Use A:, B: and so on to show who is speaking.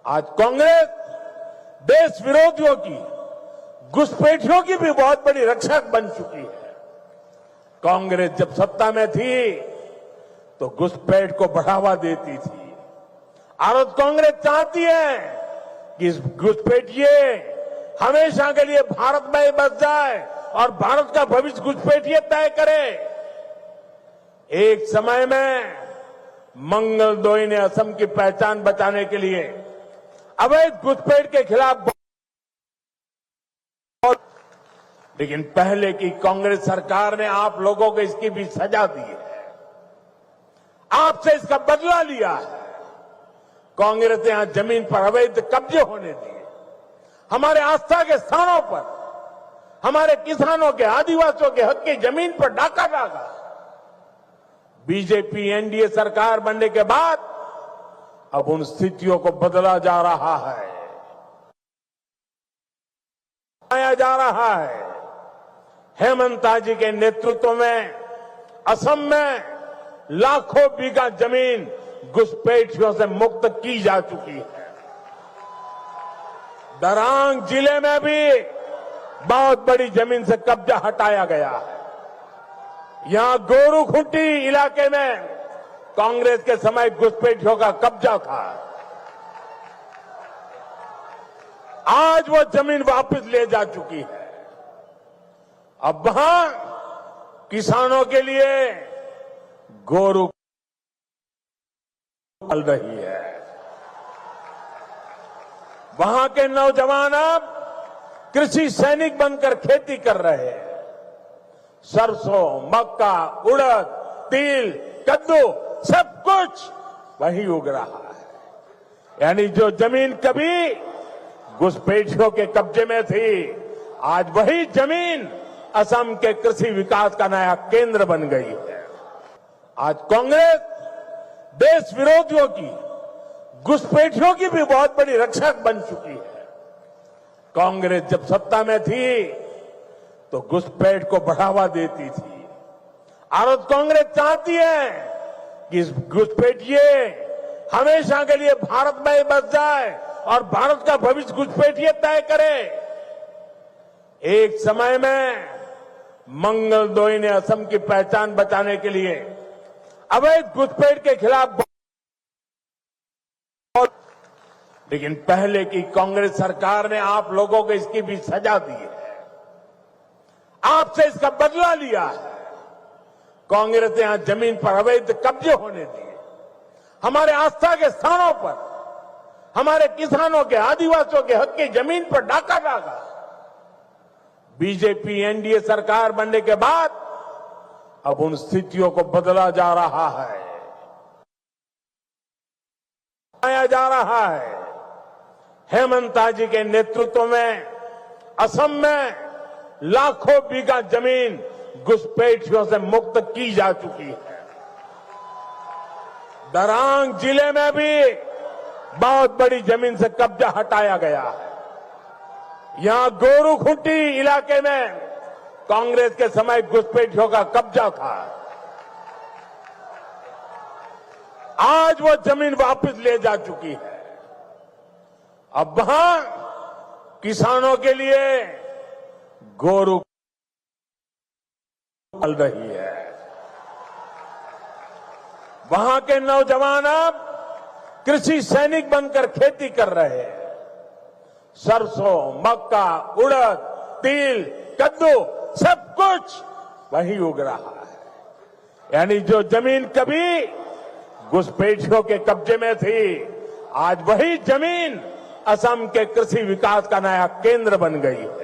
A: आज कांग्रेस देश विरोधियों की, घुसपैठियों की भी बहुत बड़ी रक्षक बन चुकी है। कांग्रेस जब सत्ता में थी तो घुसपैठ को बढ़ावा देती थी। और कांग्रेस चाहती है कि इस घुसपैठिए हमेशा के लिए भारत में ही बस जाए और भारत का भविष्य घुसपैठिए तय करे। एक समय में मंगलदोई ने असम की पहचान बचाने के लिए अवैध घुसपैठ के खिलाफ, लेकिन पहले की कांग्रेस सरकार ने आप लोगों को इसकी भी सजा दी है, आपसे इसका बदला लिया है। कांग्रेस ने यहां जमीन पर अवैध कब्जे होने दिए, हमारे आस्था के स्थानों पर, हमारे किसानों के, आदिवासियों के हक की जमीन पर डाका डाला। बीजेपी एनडीए सरकार बनने के बाद अब उन स्थितियों को बदला जा रहा है, आया जा रहा है। हेमंता जी के नेतृत्व में असम में लाखों बीघा जमीन घुसपैठियों से मुक्त की जा चुकी है। दरांग जिले में भी बहुत बड़ी जमीन से कब्जा हटाया गया है। यहां गोरूखुंटी इलाके में कांग्रेस के समय घुसपैठियों का कब्जा था। आज वो जमीन वापस ले जा चुकी है। अब वहां किसानों के लिए गोरू पल रही है। वहां के नौजवान अब कृषि सैनिक बनकर खेती कर रहे हैं। सरसों, मक्का, उड़द, तिल, कद्दू सब कुछ वही उग रहा है। यानी जो जमीन कभी घुसपैठियों के कब्जे में थी, आज वही जमीन असम के कृषि विकास का नया केंद्र बन गई है। आज कांग्रेस देश विरोधियों की, घुसपैठियों की भी बहुत बड़ी रक्षक बन चुकी है। कांग्रेस जब सत्ता में थी तो घुसपैठ को बढ़ावा देती थी। और कांग्रेस चाहती है कि इस घुसपैठिए हमेशा के लिए भारत में ही बस जाए और भारत का भविष्य घुसपैठिए तय करे। एक समय में मंगलदोई ने असम की पहचान बचाने के लिए अवैध घुसपैठ के खिलाफ, लेकिन पहले की कांग्रेस सरकार ने आप लोगों को इसकी भी सजा दी है, आपसे इसका बदला लिया है। कांग्रेस ने यहां जमीन पर अवैध कब्जे होने दिए, हमारे आस्था के स्थानों पर, हमारे किसानों के, आदिवासियों के हक की जमीन पर डाका डाला। बीजेपी एनडीए सरकार बनने के बाद अब उन स्थितियों को बदला जा रहा है, आया जा रहा है। हेमंता जी के नेतृत्व में असम में लाखों बीघा जमीन घुसपैठियों से मुक्त की जा चुकी है। दरांग जिले में भी बहुत बड़ी जमीन से कब्जा हटाया गया है। यहां गोरूखुंटी इलाके में कांग्रेस के समय घुसपैठियों का कब्जा था। आज वो जमीन वापस ले जा चुकी है। अब वहां किसानों के लिए गोरू पल रही है। वहां के नौजवान अब कृषि सैनिक बनकर खेती कर रहे हैं। सरसों, मक्का, उड़द, तिल, कद्दू सब कुछ वही उग रहा है। यानी जो जमीन कभी घुसपैठियों के कब्जे में थी, आज वही जमीन असम के कृषि विकास का नया केंद्र बन गई है।